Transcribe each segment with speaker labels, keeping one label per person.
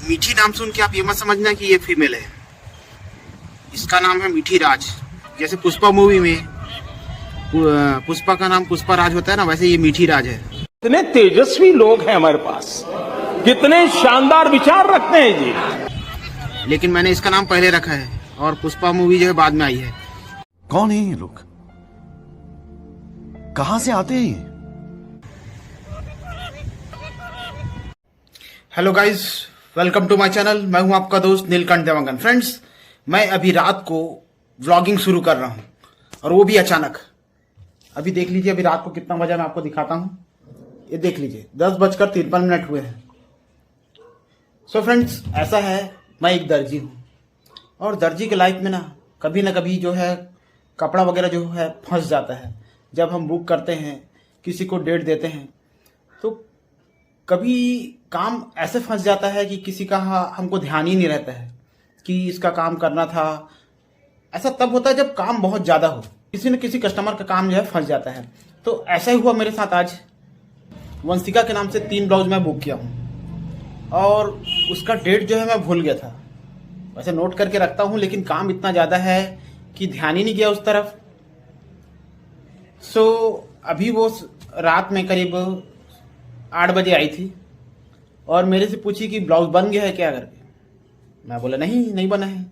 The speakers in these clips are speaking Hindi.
Speaker 1: मीठी नाम सुन के आप ये मत समझना कि ये फीमेल है। इसका नाम है मीठी राज। जैसे पुष्पा मूवी में पुष्पा का नाम पुष्पा राज होता है ना, वैसे ये मीठी राज है।
Speaker 2: कितने तेजस्वी लोग हैं हमारे पास, कितने शानदार विचार रखते हैं जी।
Speaker 1: लेकिन मैंने इसका नाम पहले रखा है और पुष्पा मूवी जो है बाद में आई है।
Speaker 3: कौन है ये लोग, कहां से आते हैं ये?
Speaker 1: Hello guys, welcome to my channel. मैं हूं आपका दोस्त नीलकंठ देवांगन। फ्रेंड्स, मैं अभी रात को व्लॉगिंग शुरू कर रहा हूं और वो भी अचानक। अभी देख लीजिए, अभी रात को कितना बजा मैं आपको दिखाता हूं। ये देख लीजिए, 10:53 हुए हैं। सो फ्रेंड्स, ऐसा है, मैं एक दर्जी हूं और दर्जी के लाइफ में ना कभी जो है कपड़ा वगैरह जो है फंस जाता है। जब हम बुक करते हैं, किसी को डेट देते हैं, तो कभी काम ऐसे फंस जाता है कि किसी का हमको ध्यान ही नहीं रहता है कि इसका काम करना था। ऐसा तब होता है जब काम बहुत ज़्यादा हो, किसी न किसी कस्टमर का काम जो है फंस जाता है। तो ऐसा ही हुआ मेरे साथ आज। वंशिका के नाम से 3 ब्लाउज मैं बुक किया हूँ और उसका डेट जो है मैं भूल गया था। वैसे नोट करके रखता हूँ, लेकिन काम इतना ज़्यादा है कि ध्यान ही नहीं गया उस तरफ। सो अभी वो रात में करीब 8 बजे आई थी और मेरे से पूछी कि ब्लाउज बन गया है क्या करके। मैं बोला नहीं बना है।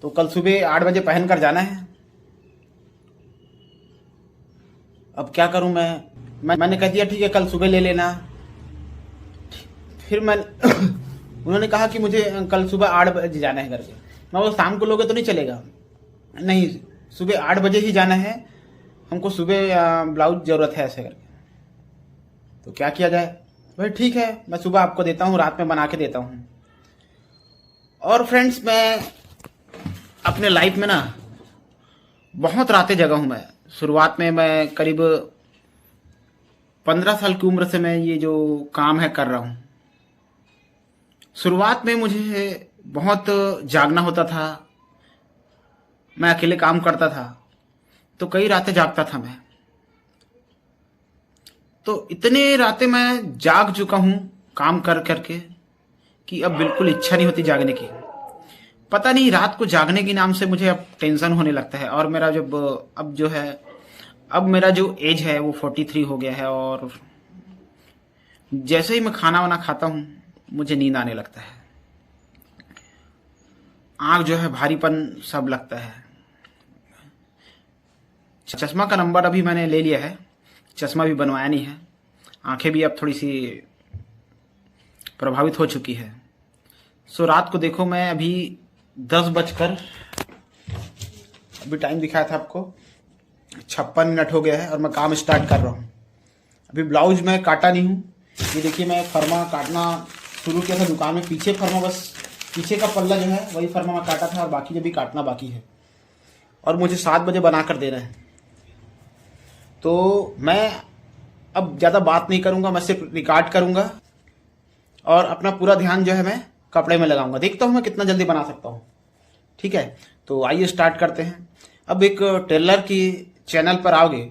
Speaker 1: तो कल सुबह 8 बजे पहन कर जाना है। अब क्या करूं मैंने कह दिया ठीक है, कल सुबह ले लेना। फिर उन्होंने कहा कि मुझे कल सुबह 8 बजे जाना है करके। मैं बोला शाम को लोगे तो नहीं चलेगा? नहीं, सुबह 8 बजे ही जाना है, हमको सुबह ब्लाउज जरूरत है ऐसे करके। तो क्या किया जाए? भाई ठीक है, मैं सुबह आपको देता हूँ, रात में बना के देता हूँ। और फ्रेंड्स, मैं अपने लाइफ में ना बहुत रातें जगा हूँ। मैं शुरुआत में मैं करीब 15 साल की उम्र से मैं ये जो काम है कर रहा हूँ। शुरुआत में मुझे बहुत जागना होता था। मैं अकेले काम करता था तो कई रातें जागता था मैं। तो इतने रातें मैं जाग चुका हूं काम कर करके कि अब बिल्कुल इच्छा नहीं होती जागने की। पता नहीं, रात को जागने के नाम से मुझे अब टेंशन होने लगता है। और मेरा अब मेरा जो एज है वो 43 हो गया है और जैसे ही मैं खाना वाना खाता हूं मुझे नींद आने लगता है। आंख जो है भारीपन सब लगता है। चश्मा का नंबर अभी मैंने ले लिया है, चश्मा भी बनवाया नहीं है। आंखें भी अब थोड़ी सी प्रभावित हो चुकी है। सो रात को देखो, मैं अभी 10 बजकर अभी टाइम दिखाया था आपको, 56 मिनट हो गया है और मैं काम स्टार्ट कर रहा हूँ। अभी ब्लाउज मैं काटा नहीं हूँ। ये देखिए, मैं फर्मा काटना शुरू किया था दुकान में। पीछे फर्मा, बस पीछे का पल्ला जो है वही फर्मा मैं काटा था और बाकी जो भी काटना बाकी है। और मुझे 7 बजे बना कर देना है। तो मैं अब ज़्यादा बात नहीं करूँगा, मैं सिर्फ रिकॉर्ड करूँगा और अपना पूरा ध्यान जो है मैं कपड़े में लगाऊंगा। देखता हूँ मैं कितना जल्दी बना सकता हूँ। ठीक है, तो आइए स्टार्ट करते हैं। अब एक टेलर की चैनल पर आओगे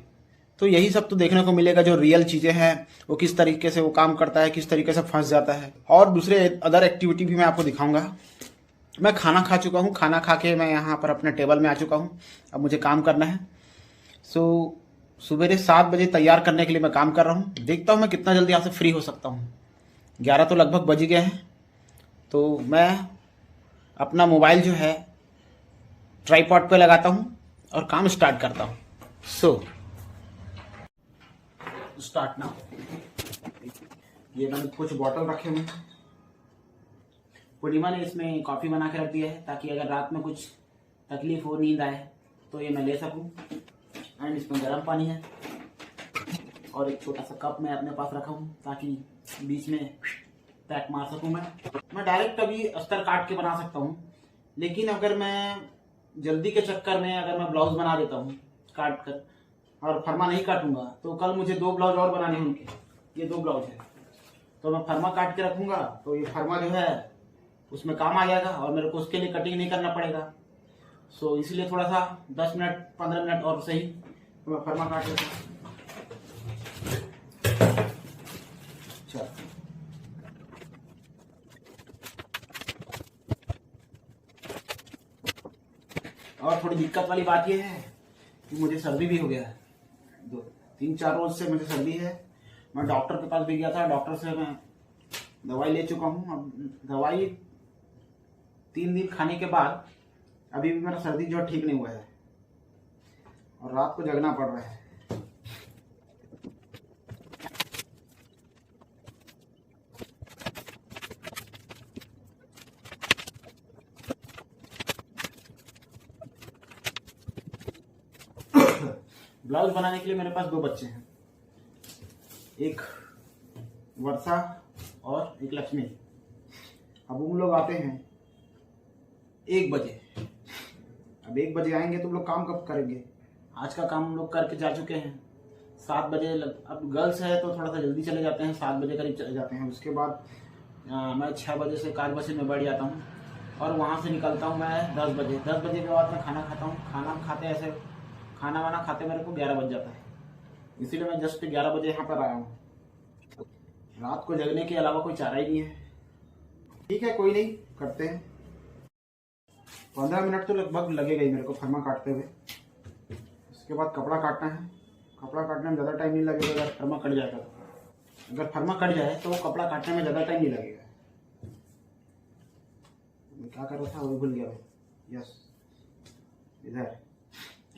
Speaker 1: तो यही सब तो देखने को मिलेगा, जो रियल चीज़ें हैं, वो किस तरीके से वो काम करता है, किस तरीके से फंस जाता है। और दूसरे अदर एक्टिविटी भी मैं आपको दिखाऊंगा। मैं खाना खा चुका हूँ, खाना खा के मैं यहाँ पर अपने टेबल में आ चुका हूँ। अब मुझे काम करना है। सो सुबह 7 बजे तैयार करने के लिए मैं काम कर रहा हूँ। देखता हूँ मैं कितना जल्दी यहाँ से फ्री हो सकता हूँ। 11 तो लगभग बज ही गए हैं। तो मैं अपना मोबाइल जो है ट्राइपॉड पे लगाता हूँ और काम स्टार्ट करता हूँ। So start now. ये मैंने कुछ बॉटल रखे हुए हैं। पूर्णिमा ने इसमें कॉफ़ी बना के रख दिया है ताकि अगर रात में कुछ तकलीफ हो, नींद आए, तो ये मैं ले सकूं। एंड इसमें गर्म पानी है और एक छोटा सा कप मैं अपने पास रखा हूँ ताकि बीच में पैक मार सकूं। मैं डायरेक्ट कभी अस्तर काट के बना सकता हूँ, लेकिन अगर मैं जल्दी के चक्कर में अगर मैं ब्लाउज बना देता हूँ काट कर और फर्मा नहीं काटूंगा तो कल मुझे 2 ब्लाउज और बनाने हैं उनके। ये 2 ब्लाउज है तो मैं फर्मा काट के रखूंगा तो ये फर्मा जो है उसमें काम आ जाएगा और मेरे को उसके लिए कटिंग नहीं करना पड़ेगा। सो इसलिए थोड़ा सा 10 मिनट 15 मिनट और सही तो मैं फर्मा काट लेता हूँ। चलो और थोड़ी दिक्कत वाली बात यह है कि मुझे सर्दी भी हो गया है। 3-4 रोज से मुझे सर्दी है। मैं डॉक्टर के पास भी गया था, डॉक्टर से मैं दवाई ले चुका हूँ। अब दवाई 3 दिन खाने के बाद अभी भी मेरा सर्दी जो ठीक नहीं हुआ है और रात को जगना पड़ रहा है। ब्लाउज बनाने के लिए मेरे पास 2 बच्चे हैं, एक वर्षा और एक लक्ष्मी। अब उन लोग आते हैं 1 बजे। अब 1 बजे आएंगे तो लोग काम कब करेंगे? आज का काम हम लोग करके जा चुके हैं। 7 बजे अब गर्ल्स है तो थोड़ा सा जल्दी चले जाते हैं, 7 बजे करीब चले जाते हैं। उसके बाद मैं 6 बजे से कार बसे में बैठ जाता हूँ और वहाँ से निकलता हूँ मैं 10 बजे। 10 बजे के बाद मैं खाना खाता हूँ। खाना खाते ऐसे खाना वाना खाते मेरे को 11 बज जाता है, इसीलिए मैं जस्ट 11 बजे यहाँ पर आया हूँ। रात को जगने के अलावा कोई चारा ही नहीं है। ठीक है, कोई नहीं, करते हैं। 15 मिनट तो लगभग लगेगा ही मेरे को फर्मा काटते हुए। उसके बाद कपड़ा काटना है। कपड़ा काटने में ज़्यादा टाइम नहीं लगेगा अगर फर्मा कट जाएगा तो। अगर फर्मा कट जाए तो कपड़ा काटने में ज़्यादा टाइम नहीं लगेगा। मैं क्या कर रहा था वो भूल गया भाई। यस, इधर।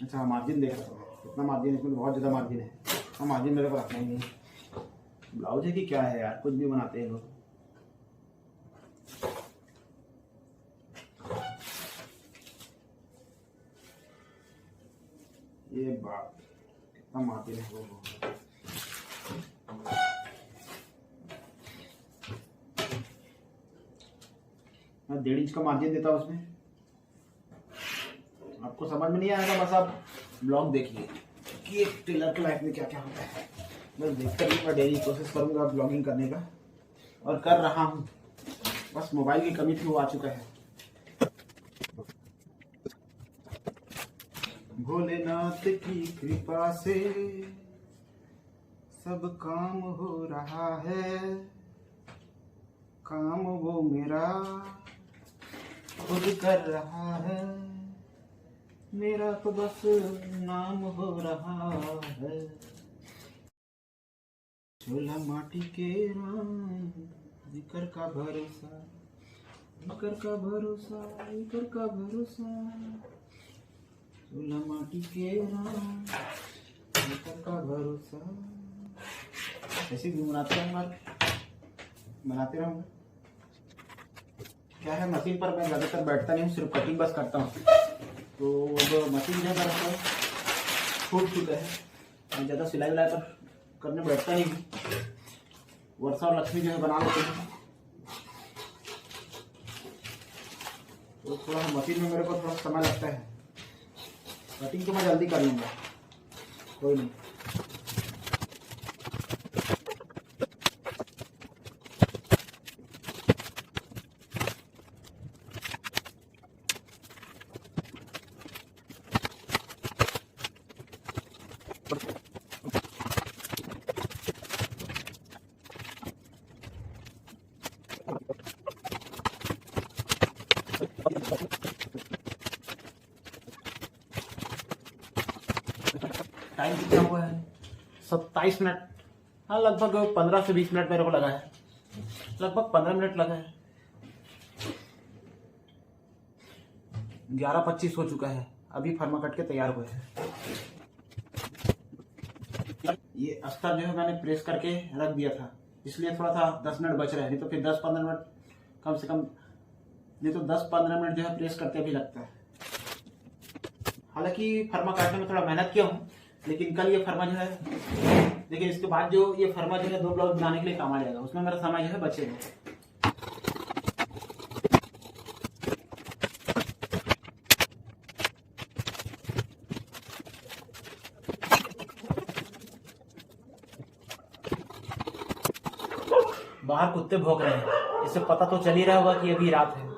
Speaker 1: अच्छा, मार्जिन देख रहा था। कितना मार्जिन? इसमें तो बहुत ज़्यादा मार्जिन है। हाँ, मार्जिन मेरे को रखना ही नहीं। ब्लाउज है कि क्या है यार, कुछ भी बनाते हैं लोग। ये बात कितना मार्जिन है वो। मैं 1.5 इंच का मार्जिन देता हूँ उसमें। आपको समझ में नहीं आएगा, बस आप ब्लॉग देखिए कि एक टेलर की लाइफ में क्या क्या होता है। बस देखकर ही मैं डेली कोशिश करूंगा ब्लॉगिंग करने का, और कर रहा हूँ। बस मोबाइल की कमी थी, वो आ चुका है। भोलेनाथ की कृपा से सब काम हो रहा है। काम वो मेरा खुद कर रहा है, मेरा तो बस नाम हो रहा है। चूल्हा माटी के राम, इकर का भरोसा, इकर का भरोसा, इकर का भरोसा। चूल्हा माटी के राम, इकर का भरोसा। ऐसे भी बनाते रहूँगा। क्या है, मशीन पर मैं ज़्यादातर बैठता नहीं हूँ, सिर्फ कटिंग बस करता हूँ। तो वो मशीन जो है छूट चुका है। मैं ज़्यादा सिलाई विलाई पर करने बैठता नहीं हूँ। वर्षा और लक्ष्मी जो है बना लेते हैं, तो थोड़ा मशीन में मेरे को थोड़ा समय लगता है। कटिंग तो मैं जल्दी कर लूँगा, कोई नहीं। टाइम कितना हुआ है? 27 मिनट। हाँ, लगभग 15 से 20 मिनट मेरे को लगा है। लगभग 15 मिनट लगा है। 11:25 हो चुका है। अभी फर्मा कट के तैयार हुए हैं। ये अस्तर जो है मैंने प्रेस करके रख दिया था, इसलिए थोड़ा सा 10 मिनट बच रहे हैं। नहीं तो फिर 10-15 मिनट कम से कम, नहीं तो 10-15 मिनट जो है प्रेस करते भी लगता है। हालांकि फर्मा काटने में थोड़ा मेहनत किया हूँ, लेकिन कल ये फर्मा जो है, लेकिन इसके बाद जो ये फर्मा जो है 2 ब्लाउज बनाने के लिए काम आ जाएगा। उसमें मेरा समय जो है बचेगा। बाहर कुत्ते भौंक रहे हैं, इससे पता तो चल ही रहा होगा कि अभी रात है।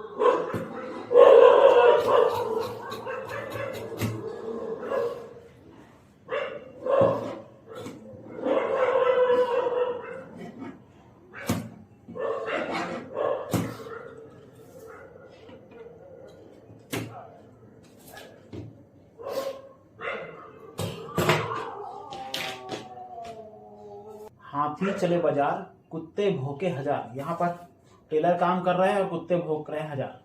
Speaker 1: हाथी चले बाजार, कुत्ते भौंके हजार। यहाँ पर टेलर काम कर रहे हैं और कुत्ते भौंक रहे हैं हजार।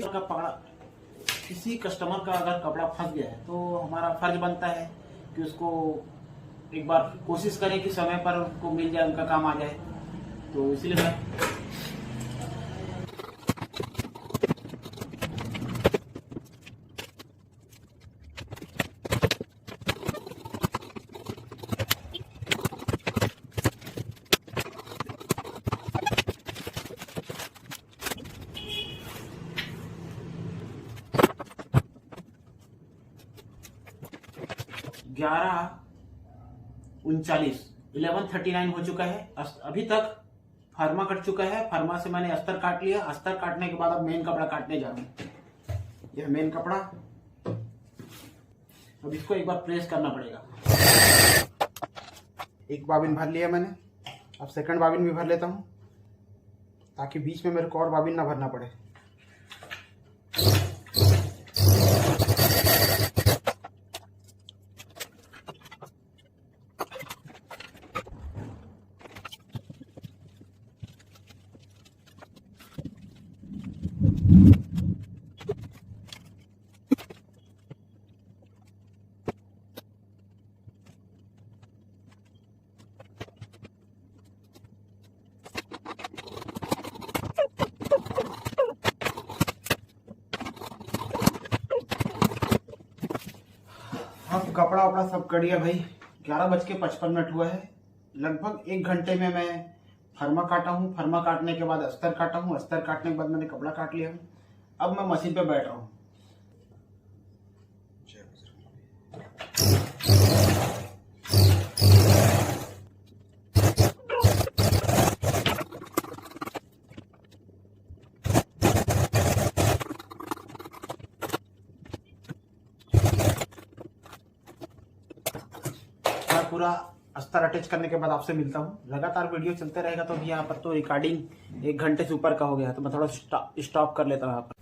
Speaker 1: कपड़ा, किसी कस्टमर का अगर कपड़ा फंस गया है तो हमारा फर्ज बनता है कि उसको एक बार कोशिश करें कि समय पर उनको मिल जाए, उनका काम आ जाए। तो इसलिए मैं ग्यारह 11:39 हो चुका है। अभी तक फर्मा कट चुका है। फर्मा से मैंने अस्तर काट लिया। अस्तर काटने के बाद अब मेन कपड़ा काटने जा रहा हूँ। यह मेन कपड़ा, अब इसको एक बार प्रेस करना पड़ेगा। एक बाबिन भर लिया मैंने, अब सेकंड बाबिन भी भर लेता हूँ ताकि बीच में मेरे को और बाबिन ना भरना पड़े। अब कपड़ा वपड़ा सब कट गया भाई। 11:55 हुआ है। लगभग 1 घंटे में मैं फर्मा काटा हूँ। फर्मा काटने के बाद अस्तर काटा हूँ। अस्तर काटने के बाद मैंने कपड़ा काट लिया हूँ। अब मैं मशीन पे बैठ रहा हूँ। पूरा अस्तर अटैच करने के बाद आपसे मिलता हूँ। लगातार वीडियो चलते रहेगा तो भी यहाँ पर तो रिकॉर्डिंग 1 घंटे से ऊपर का हो गया, तो मैं थोड़ा स्टॉप कर लेता हूँ यहाँ पर।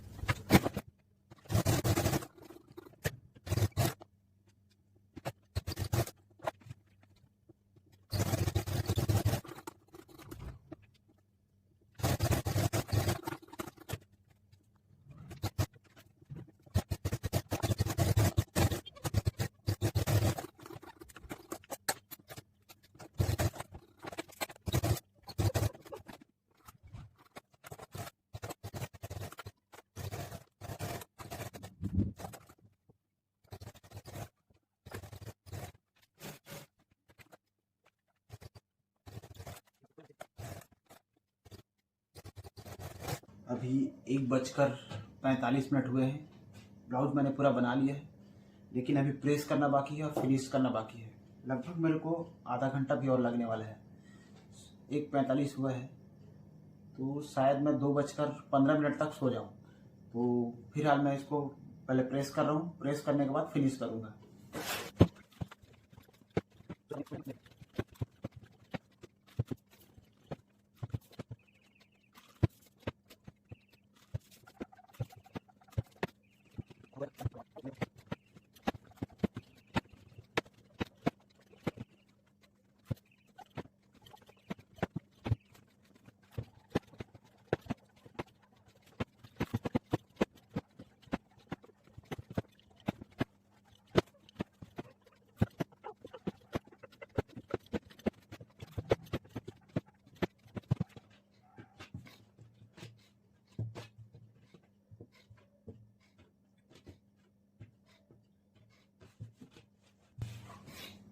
Speaker 1: अभी 1:45 हुए हैं। ब्लाउज मैंने पूरा बना लिया है, लेकिन अभी प्रेस करना बाकी है और फिनिश करना बाकी है। लगभग मेरे को आधा घंटा भी और लगने वाला है। 1:45 हुआ है तो शायद मैं 2:15 तक सो जाऊं। तो फिलहाल मैं इसको पहले प्रेस कर रहा हूँ। प्रेस करने के बाद फिनिश करूँगा।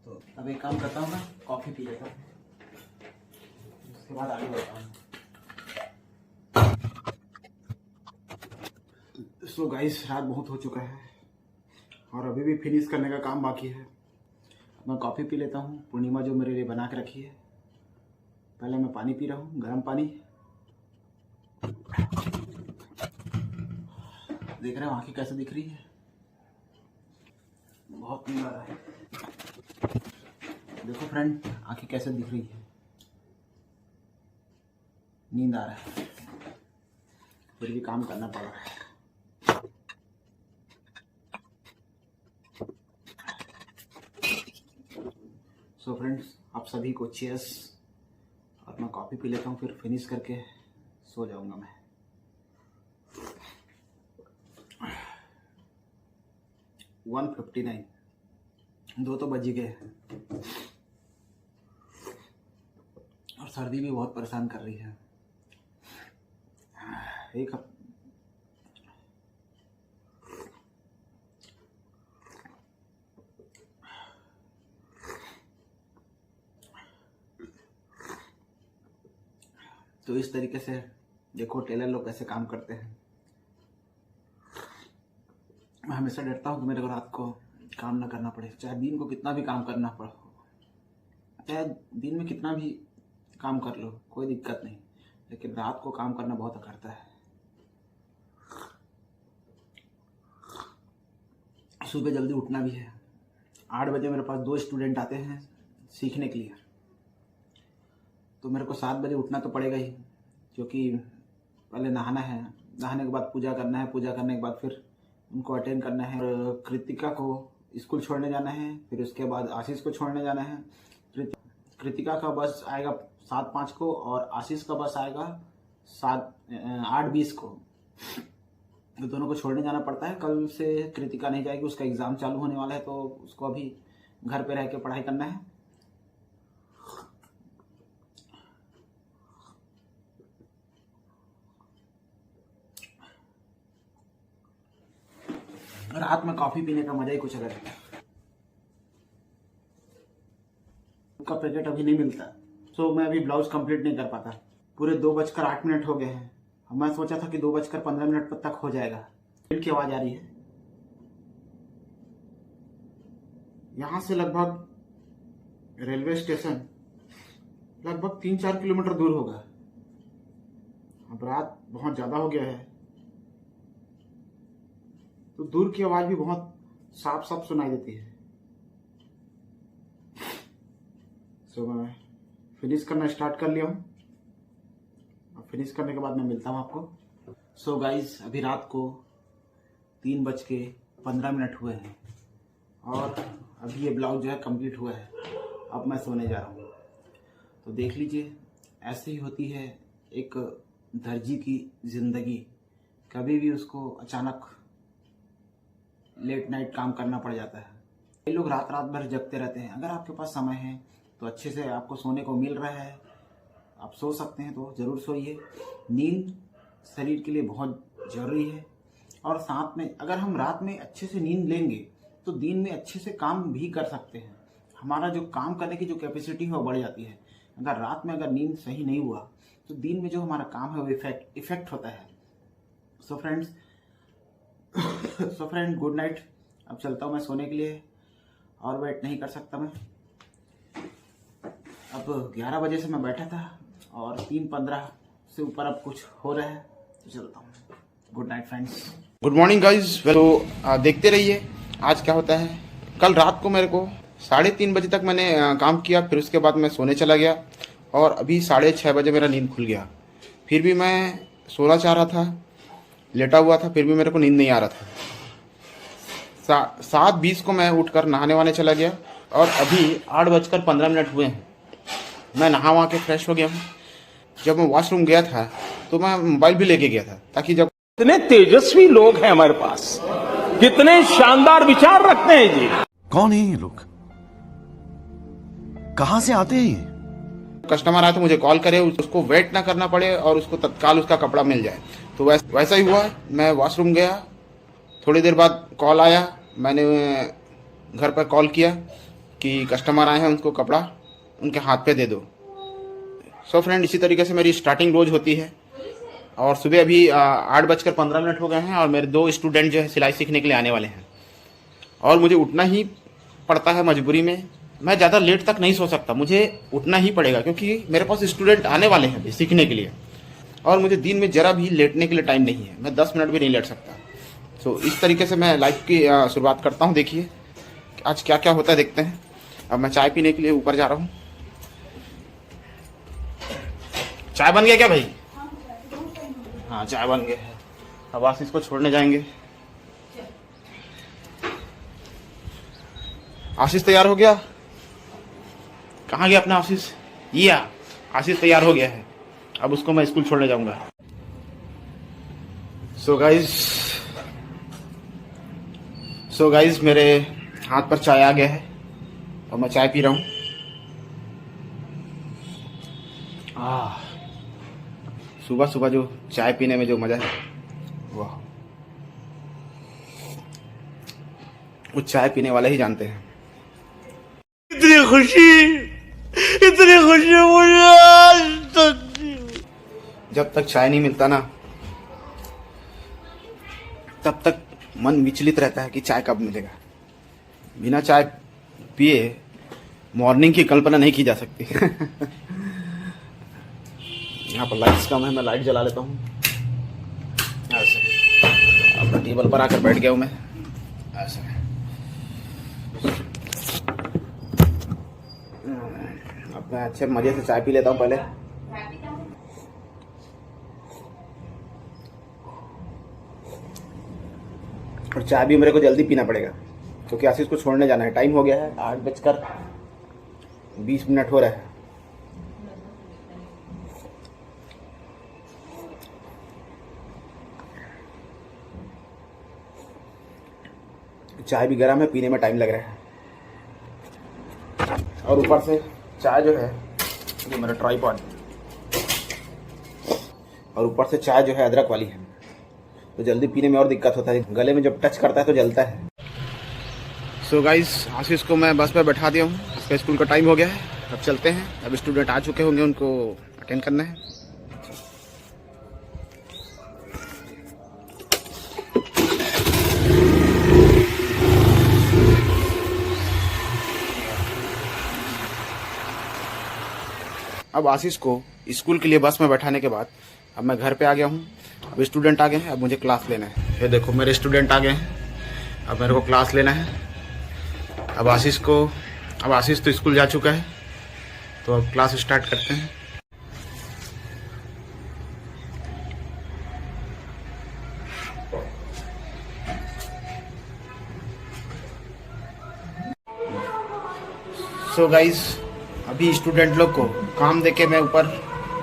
Speaker 1: तो अब एक काम करता हूँ, मैं कॉफ़ी पी लेता हूँ, उसके बाद आगे बढ़ता हूँ। सो गाइस, रात बहुत हो चुका है और अभी भी फिनिश करने का काम बाकी है। मैं कॉफ़ी पी लेता हूँ। पूर्णिमा जो मेरे लिए बना के रखी है। पहले मैं पानी पी रहा हूँ, गर्म पानी। देख रहे हो आँखें कैसे दिख रही है, बहुत नींद आ रहा है। देखो फ्रेंड, आंखें कैसे दिख रही है, नींद आ रहा है, फिर भी काम करना पड़ रहा है। सो फ्रेंड्स, आप सभी को चीयर्स। और मैं कॉफ़ी पी लेता हूँ, फिर फिनिश करके सो जाऊंगा मैं। वन 1:59, 2 तो बज ही गए और सर्दी भी बहुत परेशान कर रही है। एक तो इस तरीके से देखो टेलर लोग कैसे काम करते हैं। मैं हमेशा डरता हूँ कि मेरे को रात को काम ना करना पड़े, चाहे दिन को कितना भी काम करना पड़े, चाहे दिन में कितना भी काम कर लो, कोई दिक्कत नहीं, लेकिन रात को काम करना बहुत करता है। सुबह जल्दी उठना भी है। 8 बजे मेरे पास 2 स्टूडेंट आते हैं सीखने के लिए, तो मेरे को 7 बजे उठना तो पड़ेगा ही, क्योंकि पहले नहाना है, नहाने के बाद पूजा करना है, पूजा करने के बाद फिर उनको अटेंड करना है, और कृतिका को स्कूल छोड़ने जाना है, फिर उसके बाद आशीष को छोड़ने जाना है। कृतिका का बस आएगा 7:05 को और आशीष का बस आएगा 8:20 को। तो दोनों को छोड़ने जाना पड़ता है। कल से कृतिका नहीं जाएगी, उसका एग्ज़ाम चालू होने वाला है, तो उसको अभी घर पे रह के पढ़ाई करना है। रात में कॉफी पीने का मजा ही कुछ अलग है। का पैकेट अभी नहीं मिलता, तो मैं अभी ब्लाउज कंप्लीट नहीं कर पाता। पूरे 2:08 हो गए हैं। मैं सोचा था कि 2:15 तक हो जाएगा। ट्रेन की आवाज आ रही है। यहां से लगभग रेलवे स्टेशन लगभग 3-4 किलोमीटर दूर होगा। अब रात बहुत ज्यादा हो गया है, तो दूर की आवाज भी बहुत साफ साफ सुनाई देती है। सो मैं फिनिश करना स्टार्ट कर लिया हूँ, और फिनिश करने के बाद मैं मिलता हूँ आपको। सो गाइज, अभी रात को 3:15 हुए हैं और अभी ये ब्लाउज जो है कंप्लीट हुआ है। अब मैं सोने जा रहा हूँ। तो देख लीजिए, ऐसे ही होती है एक दर्जी की जिंदगी। कभी भी उसको अचानक लेट नाइट काम करना पड़ जाता है। कई लोग रात भर जगते रहते हैं। अगर आपके पास समय है तो अच्छे से आपको सोने को मिल रहा है, आप सो सकते हैं तो जरूर सोइए। नींद शरीर के लिए बहुत जरूरी है, और साथ में अगर हम रात में अच्छे से नींद लेंगे तो दिन में अच्छे से काम भी कर सकते हैं। हमारा जो काम करने की जो कैपेसिटी है वो बढ़ जाती है। अगर रात में अगर नींद सही नहीं हुआ तो दिन में जो हमारा काम है वो इफेक्ट होता है। So friend good night. अब चलता हूँ मैं सोने के लिए, और वेट नहीं कर सकता मैं। अब 11 बजे से मैं बैठा था और 3:15 से ऊपर अब कुछ हो रहा है, तो चलता हूँ। Good night friends. Good morning guys. तो देखते रहिए आज क्या होता है। कल रात को मेरे को 3:30 बजे तक मैंने काम किया, फिर उसके बाद मैं सोने चला गया, और अभी 6:30 बजे मेरा नींद खुल गया। फिर भी मैं सोना चाह रहा था, लेटा हुआ था, फिर भी मेरे को नींद नहीं आ रहा था। 7:20 को मैं उठकर नहाने वाने चला गया, और अभी 8:15 हुए हैं। मैं नहा वहाँ के फ्रेश हो गया हूँ। जब मैं वॉशरूम गया था तो मैं मोबाइल भी लेके गया था, ताकि जब
Speaker 2: कितने तेजस्वी लोग हैं हमारे पास, कितने शानदार विचार रखते हैं जी।
Speaker 3: कौन है ये लोग? कहां से आते हैं ये?
Speaker 1: कस्टमर आए तो मुझे कॉल करे, उसको वेट ना करना पड़े और उसको तत्काल उसका कपड़ा मिल जाए। तो वैसा ही हुआ। मैं वॉशरूम गया, थोड़ी देर बाद कॉल आया। मैंने घर पर कॉल किया कि कस्टमर आए हैं, उनको कपड़ा उनके हाथ पे दे दो। सो फ्रेंड, इसी तरीके से मेरी स्टार्टिंग रोज होती है। और सुबह अभी 8:15 हो गए हैं, और मेरे 2 स्टूडेंट जो है सिलाई सीखने के लिए आने वाले हैं, और मुझे उठना ही पड़ता है मजबूरी में। मैं ज़्यादा लेट तक नहीं सो सकता, मुझे उठना ही पड़ेगा, क्योंकि मेरे पास स्टूडेंट आने वाले हैं सीखने के लिए, और मुझे दिन में ज़रा भी लेटने के लिए टाइम नहीं है। मैं 10 मिनट भी नहीं लेट सकता। सो इस तरीके से मैं लाइफ की शुरुआत करता हूँ। देखिए आज क्या क्या होता है, देखते हैं। अब मैं चाय पीने के लिए ऊपर जा रहा हूँ। चाय बन गया क्या भाई? हाँ, चाय बन गया है। अब आशीष को छोड़ने जाएंगे। आशीष तैयार हो गया? कहाँ गया अपना आशीष? ये आशीष तैयार हो गया है, अब उसको मैं स्कूल छोड़ने जाऊंगा। सो गाइज मेरे हाथ पर चाय आ गया है और मैं चाय पी रहा हूँ। सुबह सुबह जो चाय पीने में जो मजा है वाह, वो चाय पीने वाले ही जानते हैं। इतनी खुशी मुझे आज तक। जब तक चाय नहीं मिलता ना तब तक मन विचलित रहता है कि चाय कब मिलेगा। बिना चाय पिए मॉर्निंग की कल्पना नहीं की जा सकती। यहाँ पर लाइट्स कम है, मैं लाइट जला लेता हूँ। ऐसे अपना टेबल पर आकर बैठ गया हूँ मैं ऐसे। अब मैं अच्छे मजे से चाय पी लेता हूँ पहले। और चाय भी मेरे को जल्दी पीना पड़ेगा क्योंकि आशीष को छोड़ने जाना है। टाइम हो गया है 8:20 हो रहा है। चाय भी गर्म है, पीने में टाइम लग रहा है। और ऊपर से चाय जो है ये मेरा ट्राइपॉड, और ऊपर से चाय जो है अदरक वाली है तो जल्दी पीने में और दिक्कत होता है। गले में जब टच करता है तो जलता है। सो गाइस आशीष को मैं बस पे बैठा दिया हूँ, उसका स्कूल का टाइम हो गया है। अब चलते हैं, अब स्टूडेंट आ चुके होंगे, उनको अटेंड करना है। अब आशीष को स्कूल के लिए बस में बैठाने के बाद अब मैं घर पे आ गया हूँ। अब स्टूडेंट आ गए हैं, अब मुझे क्लास लेना है। ये देखो मेरे स्टूडेंट आ गए हैं, अब मेरे को क्लास लेना है। अब आशीष तो स्कूल जा चुका है तो अब क्लास स्टार्ट करते हैं। सो गाइस अभी स्टूडेंट लोग को काम देके मैं ऊपर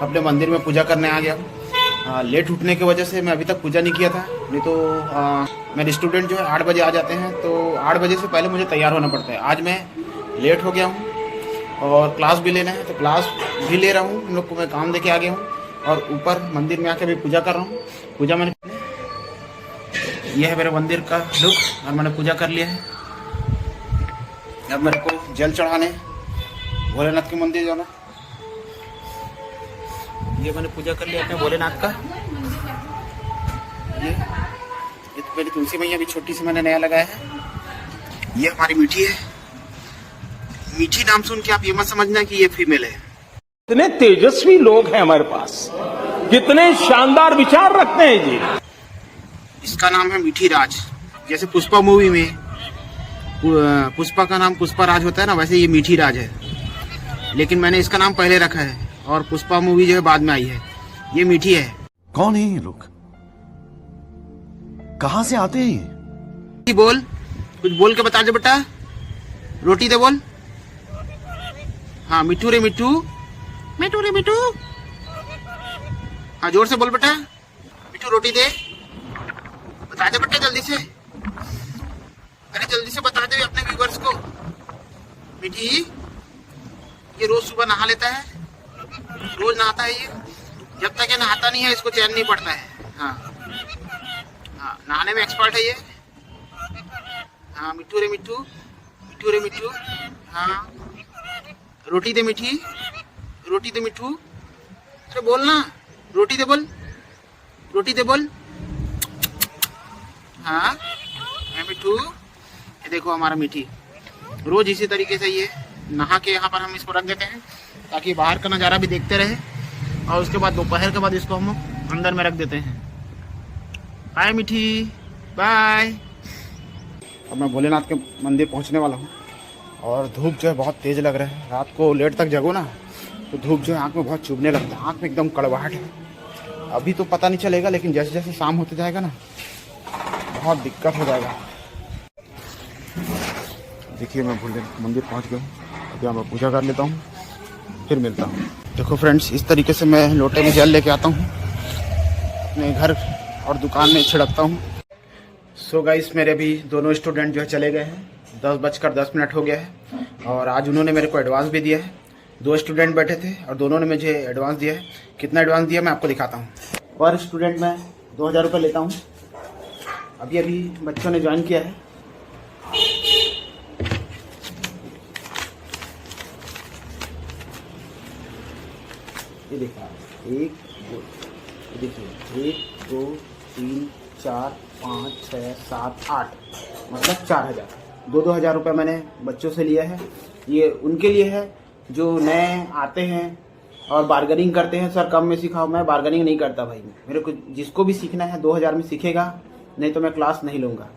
Speaker 1: अपने मंदिर में पूजा करने आ गया। लेट उठने की वजह से मैं अभी तक पूजा नहीं किया था, नहीं तो मेरे स्टूडेंट जो है 8 बजे आ जाते हैं तो 8 बजे से पहले मुझे तैयार होना पड़ता है। आज मैं लेट हो गया हूँ और क्लास भी लेना है तो क्लास भी ले रहा हूँ। उन लोग को मैं काम देके आ गया हूँ और ऊपर मंदिर में आके भी पूजा कर रहा हूँ। पूजा मैंने, यह है मेरे मंदिर का लुक और मैंने पूजा कर लिया है। अब मेरे को जल चढ़ाने भोलेनाथ के मंदिर जाना। ये मैंने पूजा कर लिया अपने भोलेनाथ का। ये तो मेरी तुलसी मैया भी छोटी सी मैंने नया लगाया है। ये हमारी मीठी है। मीठी नाम सुन के आप ये मत समझना कि ये फीमेल है।
Speaker 2: कितने तेजस्वी लोग हैं हमारे पास, कितने शानदार विचार रखते हैं जी।
Speaker 1: इसका नाम है मीठी राज। जैसे पुष्पा मूवी में पुष्पा का नाम पुष्पा राज होता है ना, वैसे ये मीठी राज है। लेकिन मैंने इसका नाम पहले रखा है और पुष्पा मूवी जो है बाद में आई है। ये मीठी है।
Speaker 3: कौन है ये लोग? कहां से आते हैं ये?
Speaker 1: बोल, कुछ बोल के बता दे बेटा। रोटी दे बोल। हाँ मिठू रे मिठू, मिठू रे मिठू। हाँ जोर से बोल बेटा। मिठू रोटी दे, बता दे बेटा जल्दी से। अरे जल्दी से बता दे अपने व्यूअर्स को। मिठी ये रोज सुबह नहा लेता है, रोज नहाता है ये। जब तक ये नहाता नहीं है इसको चैन नहीं पड़ता है। हाँ हाँ नहाने में एक्सपर्ट है ये। हाँ मिठू रे मिठू, मिठू रे मिठू। हाँ रोटी दे मीठी, रोटी दे मिठू। अरे बोल ना, रोटी दे बोल, रोटी दे बोल। हाँ मिठू। ये देखो हमारा मीठी रोज इसी तरीके से ये नहा के यहाँ पर हम इसको रख देते हैं ताकि बाहर का नज़ारा भी देखते रहे। और उसके बाद दोपहर के बाद इसको हम अंदर में रख देते हैं। बाय मीठी, बाय। अब मैं भोलेनाथ के मंदिर पहुँचने वाला हूँ और धूप जो है बहुत तेज़ लग रहा है। रात को लेट तक जगो ना तो धूप जो है आँख में बहुत चुभने लगता है, आँख में एकदम कड़वाहट है। अभी तो पता नहीं चलेगा लेकिन जैसे जैसे शाम होते जाएगा ना बहुत दिक्कत हो जाएगा। देखिए मैं भोले मंदिर पहुँच गया हूँ। अभी मैं पूजा कर लेता हूँ। फिर मिलता हूँ। देखो फ्रेंड्स, इस तरीके से मैं लोटे में जल लेके आता हूँ, अपने घर और दुकान में छिड़कता हूँ। सो गाइस, मेरे भी दोनों स्टूडेंट जो है चले गए हैं। 10:10 हो गया है और आज उन्होंने मेरे को एडवांस भी दिया है। 2 स्टूडेंट बैठे थे और दोनों ने मुझे एडवांस दिया है। कितना एडवांस दिया मैं आपको दिखाता हूँ। पर स्टूडेंट मैं 2000 रुपये लेता हूँ। अभी बच्चों ने ज्वाइन किया है। ये देखा, 1 2, देखिए 1 2 3 4 5 6 7 8, मतलब 4000। 2-2000 रुपये मैंने बच्चों से लिया है। ये उनके लिए है जो नए आते हैं और बार्गेनिंग करते हैं, सर कम में सिखाओ। मैं बार्गेनिंग नहीं करता भाई। मेरे को जिसको भी सीखना है 2000 में सीखेगा, नहीं तो मैं क्लास नहीं लूँगा।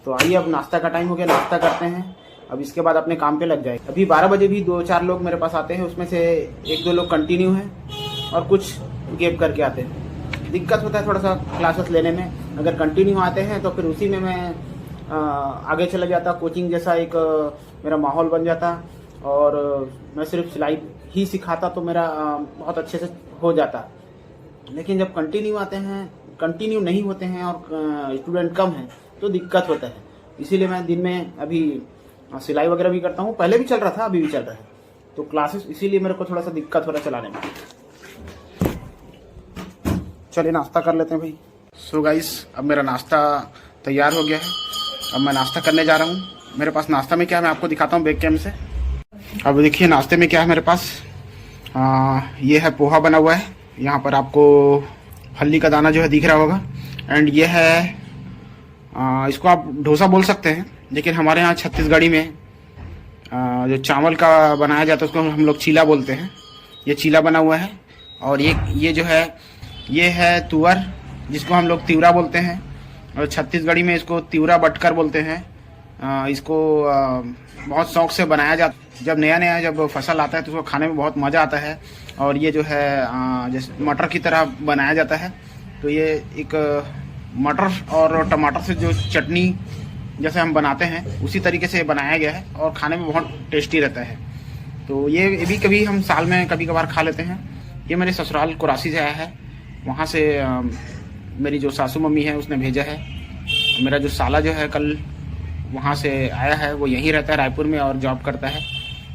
Speaker 1: तो आइए, अब नाश्ता का टाइम हो गया, नाश्ता करते हैं। अब इसके बाद अपने काम पे लग जाए। अभी 12 बजे भी 2-4 लोग मेरे पास आते हैं, उसमें से 1-2 लोग कंटिन्यू हैं और कुछ गैप करके आते हैं। दिक्कत होता है थोड़ा सा क्लासेस लेने में। अगर कंटिन्यू आते हैं तो फिर उसी में मैं आगे चला जाता। कोचिंग जैसा एक मेरा माहौल बन जाता और मैं सिर्फ सिलाई ही सिखाता तो मेरा बहुत अच्छे से हो जाता। लेकिन जब कंटिन्यू आते हैं, कंटिन्यू नहीं होते हैं और स्टूडेंट कम हैं तो दिक्कत होता है। इसीलिए मैं दिन में अभी सिलाई वगैरह भी करता हूँ। पहले भी चल रहा था, अभी भी चल रहा है। तो क्लासेस इसीलिए मेरे को थोड़ा सा दिक्कत हो रहा है चलाने में। चलिए नाश्ता कर लेते हैं भाई। सो गाइस, अब मेरा नाश्ता तैयार हो गया है। अब मैं नाश्ता करने जा रहा हूँ। मेरे पास नाश्ता में क्या है मैं आपको दिखाता हूँ बैक कैम से। अब देखिए नाश्ते में क्या है मेरे पास। ये है पोहा बना हुआ है। यहाँ पर आपको फल्ली का दाना जो है दिख रहा होगा। एंड ये है इसको आप डोसा बोल सकते हैं, लेकिन हमारे यहाँ छत्तीसगढ़ी में जो चावल का बनाया जाता है उसको हम लोग चीला बोलते हैं। ये चीला बना हुआ है। और ये जो है ये है तुअर, जिसको हम लोग तिवरा बोलते हैं और छत्तीसगढ़ी में इसको तिवरा बटकर बोलते हैं। इसको बहुत शौक से बनाया जाता है। जब नया जब फसल आता है तो उसको खाने में बहुत मज़ा आता है। और ये जो है जैसे मटर की तरह बनाया जाता है। तो ये एक मटर और टमाटर से जो चटनी जैसे हम बनाते हैं उसी तरीके से बनाया गया है और खाने में बहुत टेस्टी रहता है। तो ये भी कभी हम साल में कभी कभार खा लेते हैं। ये मेरे ससुराल कोरासी से आया है। वहाँ से मेरी जो सासू मम्मी है उसने भेजा है। मेरा जो साला जो है कल वहाँ से आया है, वो यहीं रहता है रायपुर में और जॉब करता है,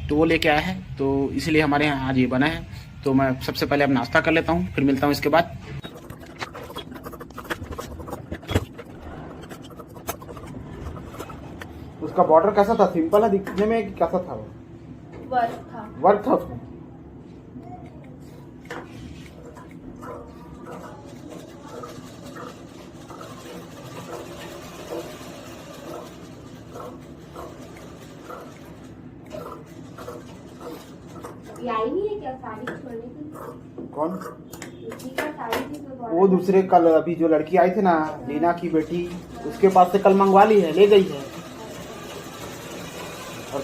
Speaker 1: तो वो लेके आया है। तो इसलिए हमारे यहाँ आज ये बना है। तो मैं सबसे पहले अब नाश्ता कर लेता हूँ, फिर मिलता हूँ इसके बाद। उसका बॉर्डर कैसा था? सिंपल है दिखने में कि कैसा था? वर्क था उसमें।
Speaker 4: आई नहीं है क्या साड़ी छोड़ने की?
Speaker 1: कौन?
Speaker 4: उसी का साड़ी थी तो
Speaker 1: वो दूसरे कल अभी जो लड़की आई थी ना, लीना की बेटी, उसके पास से कल मंगवा ली है, ले गई है। और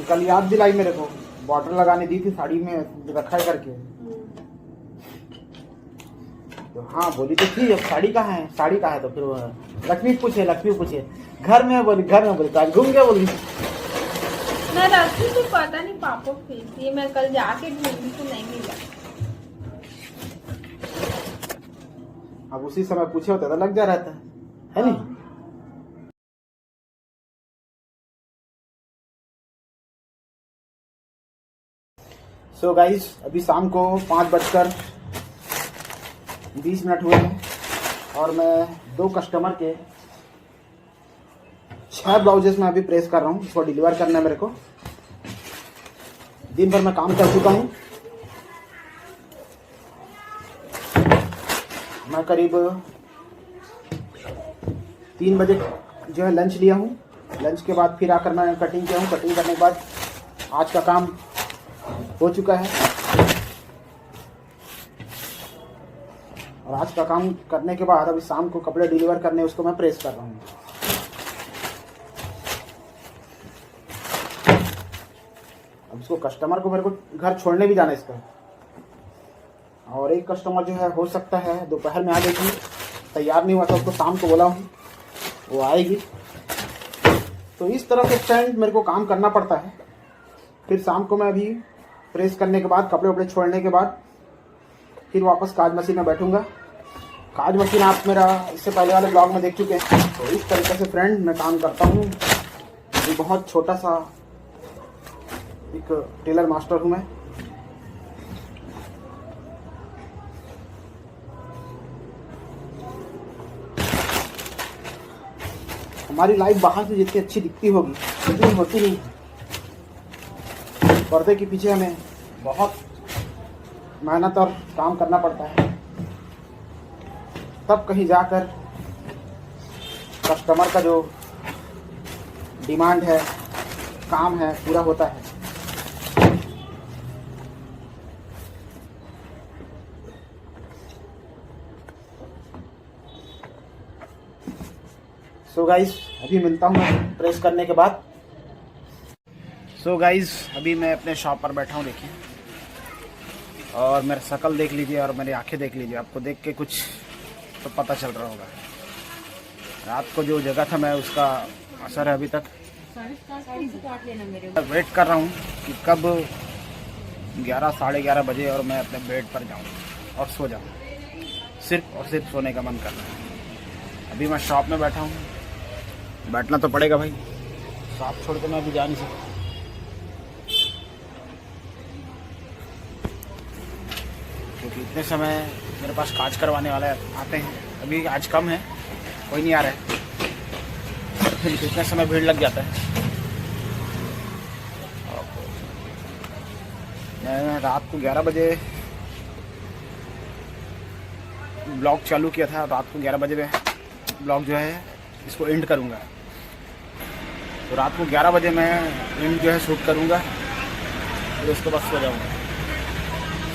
Speaker 1: कल याद दिलाई मेरे को, बॉर्डर लगाने दी थी साड़ी में रखा है करके। तो हाँ बोली तो थी, अब साड़ी कहाँ है, साड़ी कहाँ है? तो फिर लक्ष्मी पूछे घर में, बोली घर में। बोली तो आज घूम गया। बोली
Speaker 4: मैं रखी तो पता नहीं पापा फेंकती है। मैं कल जाके ढूंढी तो नहीं मिला।
Speaker 1: अब उसी समय पूछे होता तो लग जा रहता है नहीं? सो गाइस, अभी शाम को 5:20 हुए हैं और मैं 2 कस्टमर के 6 ब्लाउजेस में अभी प्रेस कर रहा हूँ। इसको डिलीवर करना है मेरे को। दिन भर मैं काम कर चुका हूँ। मैं करीब 3 बजे जो है लंच लिया हूँ। लंच के बाद फिर आकर मैं कटिंग किया हूँ। कटिंग करने के बाद आज का काम हो चुका है। और आज का काम करने के बाद अभी शाम को कपड़े डिलीवर करने, उसको मैं प्रेस कर रहा हूँ। अब इसको कस्टमर को मेरे को घर छोड़ने भी जाना है इसका। और एक कस्टमर जो है हो सकता है दोपहर में आ जाएगी, तैयार नहीं हुआ था, उसको शाम को बोला हूँ वो आएगी। तो इस तरह से फ्रेंड मेरे को काम करना पड़ता है। फिर शाम को मैं अभी प्रेस करने के बाद, कपड़े वपड़े छोड़ने के बाद फिर वापस काज मशीन में बैठूंगा। काज मशीन आप मेरा इससे पहले वाले ब्लॉग में देख चुके हैं। तो इस तरीके से फ्रेंड मैं काम करता हूँ। ये बहुत छोटा सा एक टेलर मास्टर हूँ मैं। हमारी लाइफ बाहर से जितनी अच्छी दिखती होगी उतनी होती नहीं है। पर्दे के पीछे हमें बहुत मेहनत और काम करना पड़ता है, तब कहीं जाकर कस्टमर का जो डिमांड है, काम है, पूरा होता है। सो गाइस अभी मिलता हूँ मैं प्रेस करने के बाद। सो गाइस अभी मैं अपने शॉप पर बैठा हूँ, देखिए, और मेरा शक्ल देख लीजिए और मेरी आंखें देख लीजिए। आपको देख के कुछ तो पता चल रहा होगा। रात को जो जगह था मैं, उसका असर है अभी तक। वेट कर रहा हूँ कि कब 11 साढ़े 11 बजे और मैं अपने बेड पर जाऊँ और सो जाऊँ। सिर्फ और सिर्फ सोने का मन कर रहा है। अभी मैं शॉप में बैठा हूँ, बैठना तो पड़ेगा भाई, शॉप छोड़ के मैं अभी जा नहीं सकता। क्योंकि इतने समय मेरे पास काज करवाने वाले आते हैं। अभी आज कम है, कोई नहीं आ रहा है, फिर इतने समय भीड़ लग जाता है। मैं रात को 11 बजे ब्लॉग चालू किया था। रात को 11 बजे में ब्लॉग जो है इसको एंड करूँगा। तो रात को 11 बजे मैं एंड जो है शूट करूँगा, फिर उसके बाद सो जाऊँगा।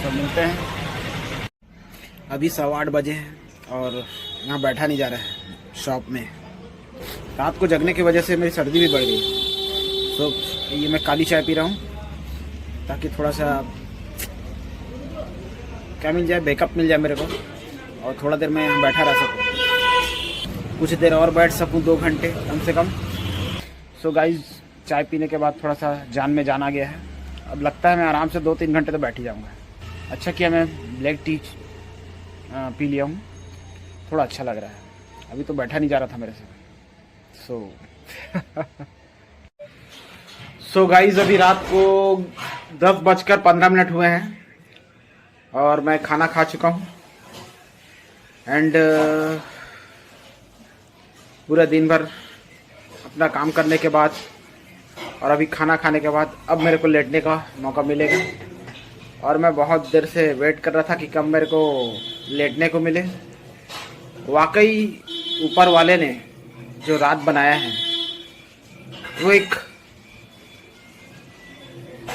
Speaker 1: सब मिलते हैं। अभी 8:15 बजे हैं और यहाँ बैठा नहीं जा रहा है शॉप में। रात को जगने की वजह से मेरी सर्दी भी बढ़ गई। तो ये मैं काली चाय पी रहा हूँ ताकि थोड़ा सा क्या मिल जाए, बैकअप मिल जाए मेरे को, और थोड़ा देर मैं यहाँ बैठा रह सकूँ, कुछ देर और बैठ सकूँ, 2 घंटे कम से कम। सो गाइज चाय पीने के बाद थोड़ा सा जान में जान आ गया है। अब लगता है मैं आराम से 2-3 घंटे तो बैठ ही जाऊँगा। अच्छा किया मैं ब्लैक टी पी लिया हूँ, थोड़ा अच्छा लग रहा है। अभी तो बैठा नहीं जा रहा था मेरे से। सो गाइज अभी रात को 10:15 हुए हैं और मैं खाना खा चुका हूँ। एंड पूरा दिन भर अपना काम करने के बाद और अभी खाना खाने के बाद अब मेरे को लेटने का मौका मिलेगा। और मैं बहुत देर से वेट कर रहा था कि कब मेरे को लेटने को मिले। वाकई ऊपर वाले ने जो रात बनाया है वो एक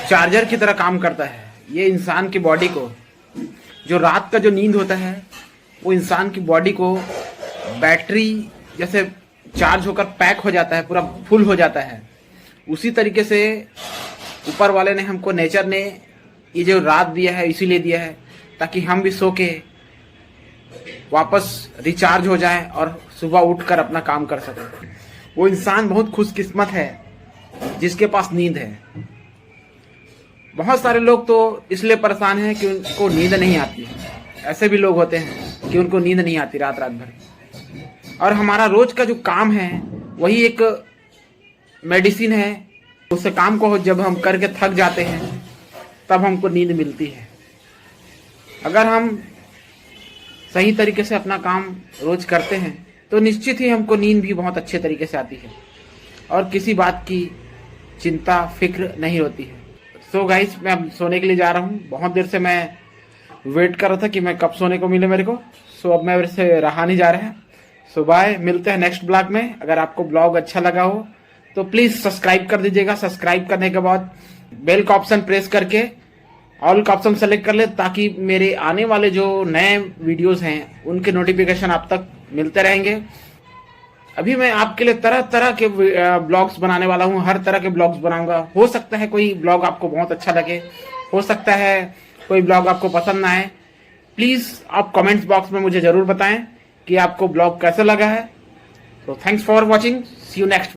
Speaker 1: चार्जर की तरह काम करता है। ये इंसान की बॉडी को, जो रात का जो नींद होता है, वो इंसान की बॉडी को बैटरी जैसे चार्ज होकर पैक हो जाता है, पूरा फुल हो जाता है। उसी तरीके से ऊपर वाले ने हमको, नेचर ने ये जो रात दिया है इसीलिए दिया है ताकि हम भी सो के वापस रिचार्ज हो जाएं और सुबह उठकर अपना काम कर सकें। वो इंसान बहुत खुशकिस्मत है जिसके पास नींद है। बहुत सारे लोग तो इसलिए परेशान हैं कि उनको नींद नहीं आती है। ऐसे भी लोग होते हैं कि उनको नींद नहीं आती रात भर। और हमारा रोज का जो काम है वही एक मेडिसिन है। उस काम को जब हम करके थक जाते हैं तब हमको नींद मिलती है। अगर हम सही तरीके से अपना काम रोज करते हैं तो निश्चित ही हमको नींद भी बहुत अच्छे तरीके से आती है और किसी बात की चिंता फिक्र नहीं होती है। सो गाइस मैं अब सोने के लिए जा रहा हूँ। बहुत देर से मैं वेट कर रहा था कि मैं कब सोने को मिले मेरे को। सो अब मैं मेरे से रहा नहीं जा रहा है। सो बाय, मिलते हैं नेक्स्ट ब्लॉग में। अगर आपको ब्लॉग अच्छा लगा हो तो प्लीज सब्सक्राइब कर दीजिएगा। सब्सक्राइब करने के बाद बेल का ऑप्शन प्रेस करके ऑल का ऑप्शन सेलेक्ट कर ले ताकि मेरे आने वाले जो नए वीडियोस हैं उनके नोटिफिकेशन आप तक मिलते रहेंगे। अभी मैं आपके लिए तरह तरह के ब्लॉग्स बनाने वाला हूँ। हर तरह के ब्लॉग्स बनाऊंगा। हो सकता है कोई ब्लॉग आपको बहुत अच्छा लगे, हो सकता है कोई ब्लॉग आपको पसंद ना आए। प्लीज आप कमेंट्स बॉक्स में मुझे जरूर बताएं कि आपको ब्लॉग कैसा लगा है। तो thanks for watching, see you next.